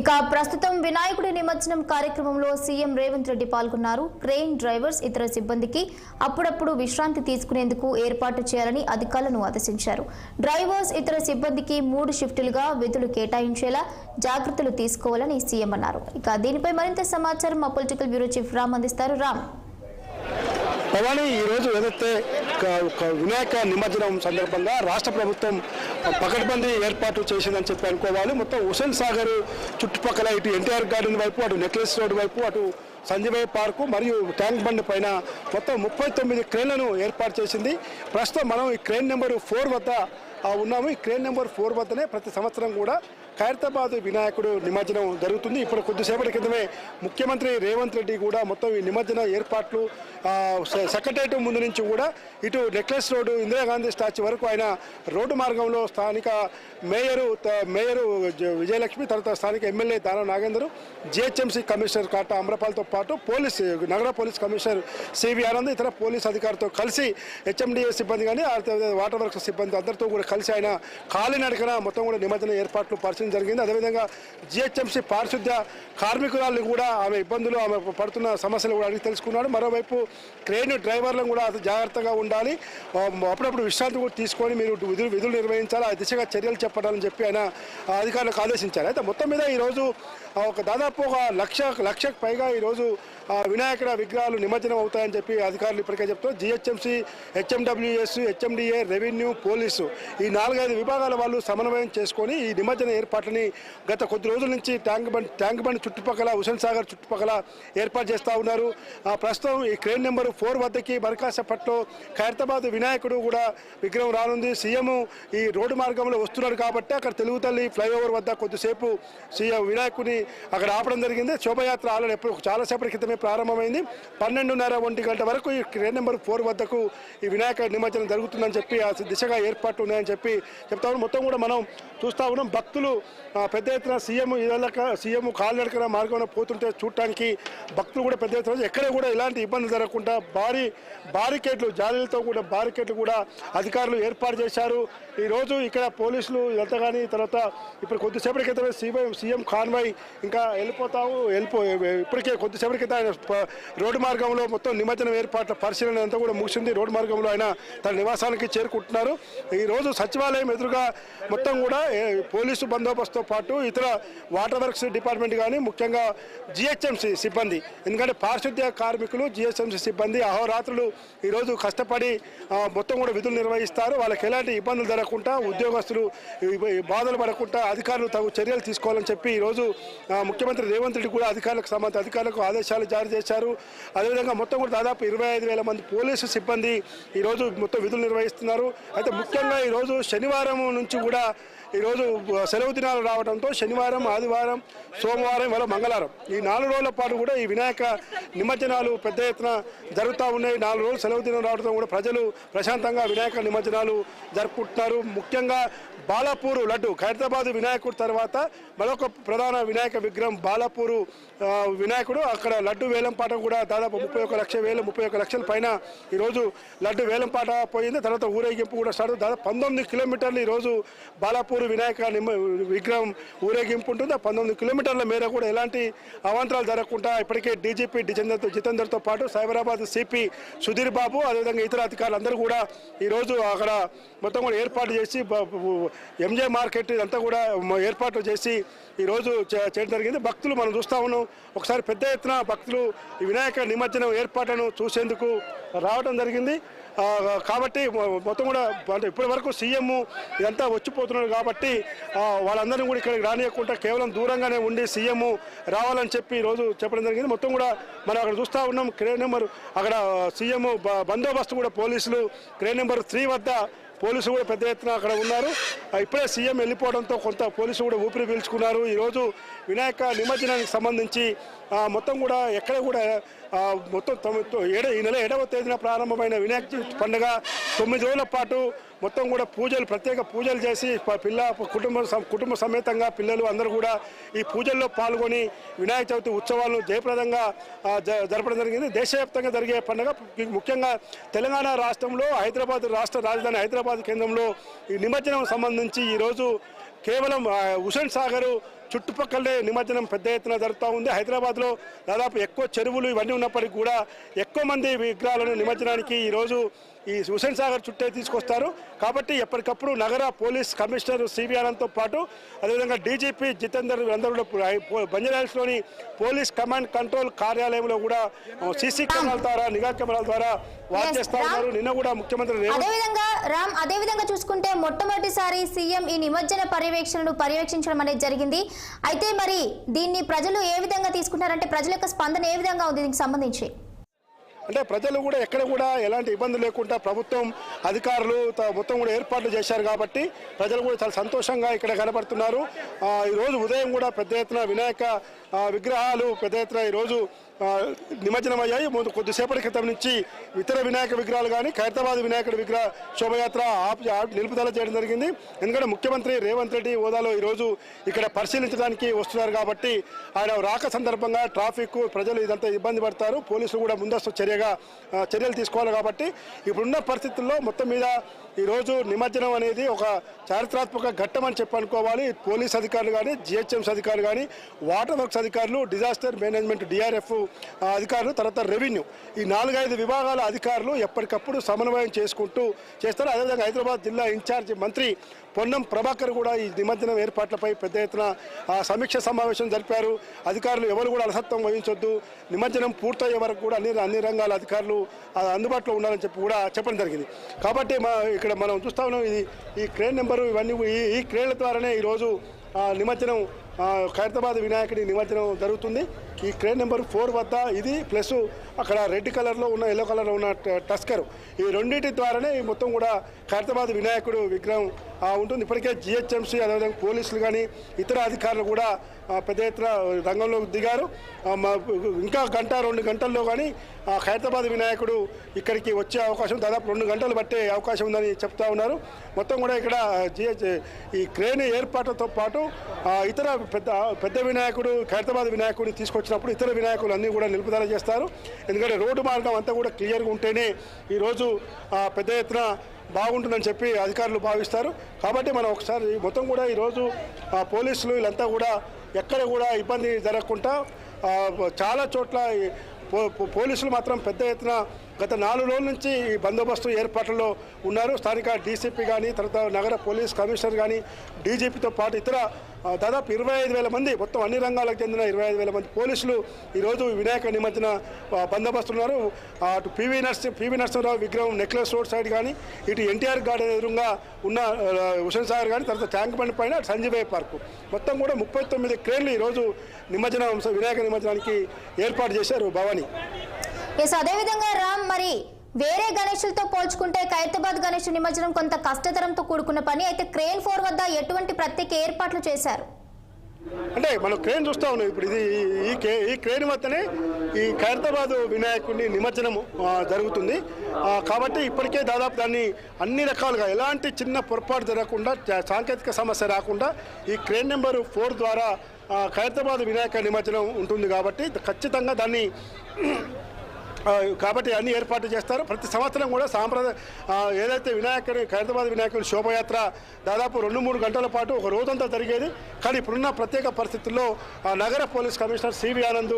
ఇక ప్రస్తుతం వినాయకుడి నిమజ్జనం కార్యక్రమంలో సీఎం రేవంత్ రెడ్డి పాల్గొన్నారు. క్రెయిన్ డ్రైవర్స్ ఇతర సిబ్బందికి అప్పుడప్పుడు విశ్రాంతి తీసుకునేందుకు ఏర్పాటు చేయాలని అధికారులను ఆదేశించారు. డ్రైవర్స్ ఇతర సిబ్బందికి 3 షిఫ్టులుగా విధులు కేటాయించేలా జాగ్రత్తలు తీసుకోవాలని సీఎం అన్నారు. ఇక దీనిపై మరింత సమాచారం మా పొలిటికల్ బ్యూరో చీఫ్ రామ్ అందిస్తారు. రామ్, భవానీ, ఈరోజు ఏదైతే వినాయక నిమజ్జనం సందర్భంగా రాష్ట్ర ప్రభుత్వం పకడ్బందీ ఏర్పాటు చేసిందని చెప్పి అనుకోవాలి. మొత్తం హుస్సేన్ సాగర్ చుట్టుపక్కల ఇటు ఎన్టీఆర్ గార్డెన్ వైపు, అటు నెక్లెస్ రోడ్ వైపు, అటు సంజయ్ పార్కు మరియు ట్యాంక్ బండ్ పైన మొత్తం 39 క్రేన్లను ఏర్పాటు చేసింది. ప్రస్తుతం మనం ఈ క్రేన్ నెంబర్ 4 వద్ద ఉన్నాము. ఈ క్రేన్ నెంబర్ 4 వద్దనే ప్రతి సంవత్సరం కూడా ఖైరతాబాద్ వినాయకుడు నిమజ్జనం జరుగుతుంది. ఇప్పుడు కొద్దిసేపటి క్రితమే ముఖ్యమంత్రి రేవంత్ రెడ్డి కూడా మొత్తం ఈ నిమజ్జన ఏర్పాట్లు సెక్రటేరియట్ ముందు నుంచి కూడా ఇటు నెక్లెస్ రోడ్డు, ఇందిరాగాంధీ స్టాచ్యూ వరకు ఆయన రోడ్డు మార్గంలో స్థానిక మేయరు విజయలక్ష్మి, తర్వాత స్థానిక MLA Danam Nagender, GHMC commissioner కాటా అమ్రపాల్తో పాటు నగర పోలీస్ కమిషనర్ సివి ఆనంద్, ఇతర పోలీస్ అధికారులతో కలిసి హెచ్ఎండిఏ సిబ్బంది కానీ వాటర్ వర్క్స్ సిబ్బంది అందరితో కూడా కలిసి ఆయన కాలినడకన మొత్తం కూడా నిమజ్జన ఏర్పాట్లు పరిశీలన జరిగింది. అదేవిధంగా జిహెచ్ఎంసీ పారిశుద్ధ్య కార్మికురాలను కూడా ఆమె ఇబ్బందులు, ఆమె పడుతున్న సమస్యలు కూడా అడిగి తెలుసుకున్నాడు. మరోవైపు క్రేన్ డ్రైవర్లను కూడా జాగ్రత్తగా ఉండాలి, అప్పుడప్పుడు విశ్రాంతి కూడా తీసుకొని మీరు విధులు నిర్వహించాలి, ఆ దిశగా చర్యలు చెప్పాలని చెప్పి ఆయన అధికారులకు ఆదేశించారు. అయితే మొత్తం మీద ఈరోజు దాదాపు 1 లక్షకు పైగా ఈరోజు వినాయకుడి విగ్రహాలు నిమజ్జనం అవుతాయని చెప్పి అధికారులు ఇప్పటికే చెప్తున్నారు. GHMC, HMWS, HMDA, revenue, police ఈ 4-5 విభాగాల వాళ్ళు సమన్వయం చేసుకొని ఈ నిమజ్జన ఏర్పాట్లని గత కొద్ది రోజుల నుంచి ట్యాంక్ బండ్ చుట్టుపక్కల, హుస్సేన్ సాగర్ చుట్టుపక్కల ఏర్పాటు చేస్తూ ఉన్నారు. ప్రస్తుతం ఈ క్రేన్ నెంబర్ 4 వద్దకి బరకాసపట్లో ఖైరతాబాద్ వినాయకుడు కూడా విగ్రహం రానుంది. సీఎం ఈ రోడ్డు మార్గంలో వస్తున్నాడు కాబట్టి అక్కడ తెలుగుతల్లి ఫ్లైఓవర్ వద్ద కొద్దిసేపు సీఎం వినాయకుడిని అక్కడ ఆపడం జరిగింది. శోభయాత్ర ఆల్రెడీ చాలాసేపటి క్రితమే ప్రారంభమైంది. 12:30-1 గంట వరకు ఈ క్రేన్ నెంబర్ 4 వద్దకు ఈ వినాయక నిమజ్జనం జరుగుతుందని చెప్పి ఆ దిశగా ఏర్పాట్లు ఉన్నాయని చెప్పి చెప్తా ఉన్నాం. మొత్తం కూడా మనం చూస్తూ ఉన్నాం. భక్తులు పెద్ద ఎత్తున సీఎం కాలినడకన మార్గంలో పోతుంటే చూడటానికి భక్తులు కూడా పెద్ద ఎత్తున ఎక్కడ కూడా ఎలాంటి ఇబ్బందులు జరగకుండా బారికేడ్లు, జాలీలతో కూడా బారికేడ్లు కూడా అధికారులు ఏర్పాటు చేశారు. ఈరోజు ఇక్కడ పోలీసులు ఇదంతా కానీ తర్వాత ఇప్పుడు కొద్దిసేపటి క్రితమే సీఎం కాన్వాయ్ ఇంకా ఇప్పటికే కొద్దిసేపటి క్రితం ఆయన రోడ్డు మార్గంలో మొత్తం నిమజ్జనం ఏర్పాట్ల పరిశీలన అంతా కూడా ముగిసింది. రోడ్డు మార్గంలో ఆయన తన నివాసానికి చేరుకుంటున్నారు. ఈరోజు సచివాలయం ఎదురుగా మొత్తం కూడా పోలీసు బందోబస్తుతో పాటు ఇతర వాటర్ వర్క్స్ డిపార్ట్మెంట్ కానీ ముఖ్యంగా జిహెచ్ఎంసీ సిబ్బంది, ఎందుకంటే పారిశుద్ధ్య కార్మికులు, జిహెచ్ఎంసీ సిబ్బంది అహోరాత్రులు ఈరోజు కష్టపడి మొత్తం కూడా విధులు నిర్వహిస్తారు. వాళ్ళకి ఎలాంటి ఇబ్బందులు జరగకుండా, ఉద్యోగస్తులు బాధలు పడకుండా అధికారులు తగు చర్యలు తీసుకోవాలని చెప్పి ఈరోజు ముఖ్యమంత్రి రేవంత్ రెడ్డి కూడా అధికారులకు ఆదేశాలు జారీ చేశారు. అదేవిధంగా మొత్తం కూడా దాదాపు 25,000 మంది పోలీసు సిబ్బంది ఈరోజు మొత్తం విధులు నిర్వహిస్తున్నారు. అయితే ముఖ్యంగా ఈరోజు శనివారం నుంచి కూడా ఈరోజు సెలవు దినాలు రావడంతో శనివారం, ఆదివారం, సోమవారం, ఇవాళ మంగళవారం ఈ 4 రోజుల పాటు కూడా ఈ వినాయక నిమజ్జనాలు పెద్ద ఎత్తున జరుగుతూ ఉన్నాయి. 4 రోజులు సెలవు దినం రావడంతో కూడా ప్రజలు ప్రశాంతంగా వినాయక నిమజ్జనాలు జరుపుకుంటున్నారు. ముఖ్యంగా బాలాపూరు లడ్డు, ఖైరతాబాద్ వినాయకుడు తర్వాత మరొక ప్రధాన వినాయక విగ్రహం బాలాపూరు వినాయకుడు. అక్కడ లడ్డు వేలంపాట కూడా దాదాపు 31 లక్షల పైన ఈరోజు లడ్డు వేలంపాట పోయింది. తర్వాత ఊరేగింపు కూడా స్టార్ట్. దాదాపు 19 కిలోమీటర్లు ఈరోజు బాలాపూర్ వినాయక విగ్రహం ఊరేగింపు ఉంటుంది. 19 కిలోమీటర్ల మేర కూడా ఎలాంటి అవాంతరాలు జరగకుండా ఇప్పటికే డీజీపీ జితేందర్తో పాటు సైబరాబాద్ సిపి సుధీర్ బాబు, అదేవిధంగా ఇతర అధికారులు అందరూ కూడా ఈరోజు అక్కడ మొత్తం కూడా ఏర్పాటు చేసి ఎంజే మార్కెట్ అంతా కూడా ఏర్పాట్లు చేసి ఈరోజు చేయడం జరిగింది. భక్తులు మనం చూస్తూ ఉన్నాం. ఒకసారి పెద్ద ఎత్తున భక్తులు ఈ వినాయక నిమజ్జనం ఏర్పాట్లను చూసేందుకు రావడం జరిగింది. కాబట్టి మొత్తం కూడా అంటే ఇప్పటి వరకు సీఎం ఇదంతా వచ్చిపోతున్నాడు కాబట్టి వాళ్ళందరినీ కూడా ఇక్కడికి రానియకుండా కేవలం దూరంగానే ఉండి సీఎం రావాలని చెప్పి ఈరోజు చెప్పడం జరిగింది. మొత్తం కూడా మనం అక్కడ చూస్తూ ఉన్నాం. క్రేన్ నెంబర్ అక్కడ సీఎం బందోబస్తు కూడా పోలీసులు క్రేన్ నెంబర్ 3 వద్ద పోలీసులు కూడా పెద్ద ఎత్తున అక్కడ ఉన్నారు. ఇప్పుడే సీఎం వెళ్ళిపోవడంతో కొంత పోలీసులు కూడా ఊపిరి పీల్చుకున్నారు. ఈరోజు వినాయక నిమజ్జనానికి సంబంధించి మొత్తం కూడా ఎక్కడ కూడా మొత్తం ఈ నెల 7వ తేదీన ప్రారంభమైన వినాయక పండుగ 9 రోజుల పాటు మొత్తం కూడా ప్రత్యేక పూజలు చేసి కుటుంబ సమేతంగా పిల్లలు అందరూ కూడా ఈ పూజల్లో పాల్గొని వినాయక చవితి ఉత్సవాలను జయప్రదంగా జరపడం జరిగింది. దేశవ్యాప్తంగా జరిగే పండుగ ముఖ్యంగా తెలంగాణ రాష్ట్రంలో రాష్ట్ర రాజధాని హైదరాబాద్ కేంద్రంలో ఈ నిమజ్జనం సంబంధించి ఈరోజు కేవలం హుస్సేన్ సాగర్ చుట్టుపక్కలే నిమజ్జనం పెద్ద ఎత్తున జరుగుతూ ఉంది. హైదరాబాద్లో దాదాపు ఎక్కువ చెరువులు ఇవన్నీ ఉన్నప్పటికీ కూడా ఎక్కువ మంది విగ్రహాలను నిమజ్జనానికి ఈరోజు ఈ హుస్సేన్ సాగర్ చుట్టే తీసుకొస్తారు. కాబట్టి ఎప్పటికప్పుడు నగర పోలీస్ కమిషనర్ సివి ఆనంద్తో పాటు అదేవిధంగా డీజీపీ జితేందర్ అందరూ కూడా బంజారాహిల్స్లోని పోలీస్ కమాండ్ కంట్రోల్ కార్యాలయంలో కూడా సీసీ కెమెరాల ద్వారా నిఘా కెమెరాల ద్వారా వాచ్ చేస్తా ఉన్నారు. నిన్న కూడా ముఖ్యమంత్రి అదేవిధంగా చూసుకుంటే మొట్టమొదటిసారి సీఎం ఈ నిమజ్జన పర్యవేక్షించడం అనేది జరిగింది. అయితే మరి దీన్ని ప్రజలు ఏ విధంగా తీసుకుంటారంటే ప్రజల యొక్క స్పందన ఏ విధంగా ఉంది దీనికి సంబంధించి? అంటే ప్రజలు కూడా ఎక్కడ కూడా ఎలాంటి ఇబ్బంది లేకుండా ప్రభుత్వం అధికారులు మొత్తం కూడా ఏర్పాట్లు చేశారు కాబట్టి ప్రజలు కూడా చాలా సంతోషంగా ఇక్కడ కనబడుతున్నారు. ఈరోజు ఉదయం కూడా పెద్ద ఎత్తున వినాయక విగ్రహాలు పెద్ద ఎత్తున ఈరోజు నిమజ్జనం అయ్యాయి. కొద్దిసేపటి క్రితం నుంచి ఇతర వినాయక విగ్రహాలు కానీ ఖైరతాబాద్ వినాయకుడి విగ్రహ శోభయాత్ర నిలుపుదల చేయడం జరిగింది. ఎందుకంటే ముఖ్యమంత్రి రేవంత్ రెడ్డి హోదాలో ఈరోజు ఇక్కడ పరిశీలించడానికి వస్తున్నారు కాబట్టి ఆయన రాక సందర్భంగా ట్రాఫిక్ ప్రజలు ఇదంతా ఇబ్బంది పడతారు. పోలీసులు కూడా ముందస్తు చర్యలు తీసుకోవాలి కాబట్టి ఇప్పుడున్న పరిస్థితుల్లో మొత్తం మీద ఈరోజు నిమజ్జనం అనేది ఒక చారిత్రాత్మక ఘట్టం అని చెప్పి అనుకోవాలి. పోలీస్ అధికారులు కానీ జిహెచ్ఎంసీ అధికారులు కానీ వాటర్ వర్క్స్ అధికారులు డిజాస్టర్ మేనేజ్మెంట్ డిఆర్ఎఫ్ అధికారులు తర్వాత రెవెన్యూ ఈ 4-5 విభాగాల అధికారులు ఎప్పటికప్పుడు సమన్వయం చేసుకుంటూ చేస్తారు. అదేవిధంగా హైదరాబాద్ జిల్లా ఇన్ఛార్జి మంత్రి పొన్నం ప్రభాకర్ కూడా ఈ నిమజ్జనం ఏర్పాట్లపై పెద్ద ఎత్తున సమీక్ష సమావేశం జరిపారు. అధికారులు ఎవరు కూడా అలసత్వం వహించొద్దు, నిమజ్జనం పూర్తయ్యే వరకు కూడా అన్ని రంగాల అధికారులు అందుబాటులో ఉండాలని చెప్పి కూడా చెప్పడం జరిగింది. కాబట్టి ఇక్కడ మనం చూస్తా ఉన్నాం ఈ క్రేన్ నెంబరు ఇవన్నీ ఈ క్రేన్ల ద్వారానే ఈరోజు నిమజ్జనం ఖైరతాబాద్ వినాయకుడి నిమజ్జనం జరుగుతుంది. ఈ క్రేన్ నెంబర్ 4 వద్ద ఇది ప్లస్ అక్కడ రెడ్ కలర్లో ఉన్న ఎల్లో కలర్లో ఉన్న టస్కర్ ఈ రెండింటి ద్వారానే మొత్తం కూడా ఖైరతాబాద్ వినాయకుడు విగ్రహం ఉంటుంది. ఇప్పటికే జిహెచ్ఎంసీ అదేవిధంగా పోలీసులు కానీ ఇతర అధికారులు కూడా పెద్ద ఎత్తున రంగంలో దిగారు. ఇంకా 1-2 గంటల్లో కానీ ఖైరతాబాద్ వినాయకుడు ఇక్కడికి వచ్చే అవకాశం దాదాపు 2 గంటలు పట్టే అవకాశం ఉందని చెప్తా ఉన్నారు. మొత్తం కూడా ఇక్కడ ఈ క్రేన్ ఏర్పాట్లతో పాటు ఇతర పెద్ద వినాయకుడు ఖైరతాబాద్ వినాయకుడిని తీసుకొచ్చినప్పుడు ఇతర వినాయకులు అన్నీ కూడా నిలుపుదల చేస్తారు. ఎందుకంటే రోడ్డు మార్గం అంతా కూడా క్లియర్గా ఉంటేనే ఈరోజు పెద్ద ఎత్తున బాగుంటుందని చెప్పి అధికారులు భావిస్తారు. కాబట్టి మనం ఒకసారి మొత్తం కూడా ఈరోజు పోలీసులు వీళ్ళంతా కూడా ఎక్కడ కూడా ఇబ్బంది జరగకుండా చాలా చోట్ల పోలీసులు మాత్రం పెద్ద ఎత్తున గత 4 రోజుల నుంచి ఈ బందోబస్తు ఏర్పాట్లలో ఉన్నారు. స్థానిక డీసీపీ కానీ తర్వాత నగర పోలీస్ కమిషనర్ కానీ డీజీపీతో పాటు ఇతర దాదాపు 25,000 మంది మొత్తం అన్ని రంగాలకు చెందిన 25,000 మంది పోలీసులు ఈరోజు వినాయక నిమజ్జన బందోబస్తు ఉన్నారు. అటు పివి నరసింహరావు విగ్రహం నెక్లెస్ రోడ్ సైడ్ కానీ ఇటు ఎన్టీఆర్ గార్డెన్ ఎదురుగా ఉన్న హుస్సేన్ సాగర్ కానీ తర్వాత ట్యాంక్ బండ్ పైన సంజీవయ్య పార్కు మొత్తం కూడా 39 క్రేన్లు ఈరోజు వినాయక నిమజ్జనానికి ఏర్పాటు చేశారు భవానీ. అదేవిధంగా రామ్ మరి వేరే గణేశులతో పోల్చుకుంటే ఖైరతాబాద్ గణేష్ నిమజ్జనం కొంత కష్టతరంతో కూడుకున్న పని. అయితే క్రేన్ 4 వద్ద ఎటువంటి ప్రత్యేక ఏర్పాట్లు చేశారు? అంటే మనం క్రేన్ చూస్తా ఉన్నాం. ఇప్పుడు ఈ క్రేన్ వద్దనే ఈ ఖైరతాబాద్ వినాయకుడిని నిమజ్జనం జరుగుతుంది. కాబట్టి ఇప్పటికే దాదాపు దాన్ని అన్ని రకాలుగా ఎలాంటి చిన్న పొరపాటు జరగకుండా సాంకేతిక సమస్య రాకుండా ఈ క్రేన్ నెంబర్ 4 ద్వారా ఖైరతాబాద్ వినాయక నిమజ్జనం ఉంటుంది. కాబట్టి ఖచ్చితంగా దాన్ని అన్ని ఏర్పాట్లు చేస్తారు. ప్రతి సంవత్సరం కూడా ఏదైతే ఖైరతాబాద్ వినాయకుడి శోభయాత్ర దాదాపు 2-3 గంటల పాటు ఒక రోజంతా జరిగేది. కానీ ఇప్పుడున్న ప్రత్యేక పరిస్థితుల్లో నగర పోలీస్ కమిషనర్ సివి ఆనంద్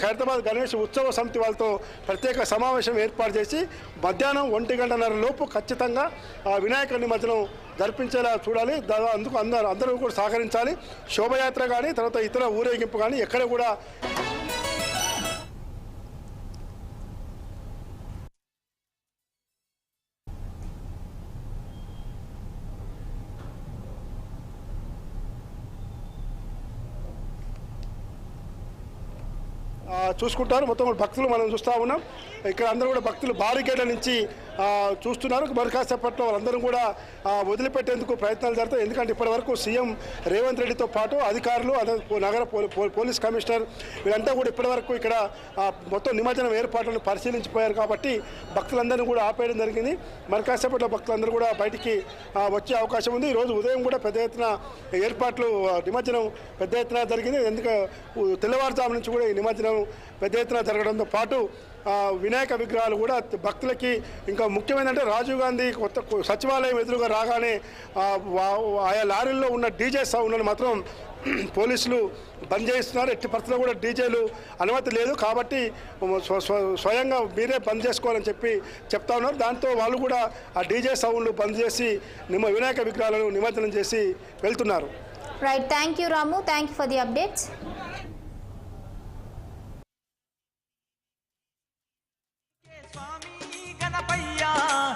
ఖైరతాబాద్ గణేష్ ఉత్సవ సమితి వాళ్ళతో ప్రత్యేక సమావేశం ఏర్పాటు చేసి మధ్యాహ్నం 1:30 లోపు ఖచ్చితంగా వినాయక నిమజ్జనం జరిపించేలా చూడాలి. అందుకు అందరూ కూడా సహకరించాలి. శోభయాత్ర కానీ తర్వాత ఇతర ఊరేగింపు కానీ ఎక్కడ కూడా చూసుకుంటారు. మొత్తం భక్తులు మనం చూస్తూ ఉన్నాం. ఇక్కడ అందరూ కూడా భక్తులు బారికేడ్ల నుంచి చూస్తున్నారు. మరి కాసేపట్లో వాళ్ళందరూ కూడా వదిలిపెట్టేందుకు ప్రయత్నాలు జరుగుతాయి. ఎందుకంటే ఇప్పటివరకు సీఎం రేవంత్ రెడ్డితో పాటు అధికారులు నగర పోలీస్ కమిషనర్ వీళ్ళంతా కూడా ఇప్పటివరకు ఇక్కడ మొత్తం నిమజ్జనం ఏర్పాట్లను పరిశీలించిపోయారు. కాబట్టి భక్తులందరినీ కూడా ఆపేయడం జరిగింది. మరి కాసేపట్లో భక్తులందరూ కూడా బయటికి వచ్చే అవకాశం ఉంది. ఈరోజు ఉదయం కూడా పెద్ద ఎత్తున ఏర్పాట్లు నిమజ్జనం పెద్ద ఎత్తున జరిగింది. ఎందుకంటే తెల్లవారుజాము నుంచి కూడా ఈ నిమజ్జనం పెద్ద ఎత్తున జరగడంతో పాటు వినాయక విగ్రహాలు కూడా భక్తులకి ఇంకా ముఖ్యమైనదంటే రాజీవ్ గాంధీ కొత్త సచివాలయం ఎదురుగా రాగానే ఆయా లారీల్లో ఉన్న డీజే సౌండ్లను మాత్రం పోలీసులు బంద్ చేయిస్తున్నారు. ఎట్టి పరిస్థితుల్లో కూడా డీజేలు అనుమతి లేదు కాబట్టి స్వయంగా మీరే బంద్ చేసుకోవాలని చెప్తా ఉన్నారు. దాంతో వాళ్ళు కూడా ఆ డీజే సౌండ్లు బంద్ చేసి వినాయక విగ్రహాలను నిమజ్జనం చేసి వెళ్తున్నారు. Right, thank you Ramu, thank you for the updates. Swamy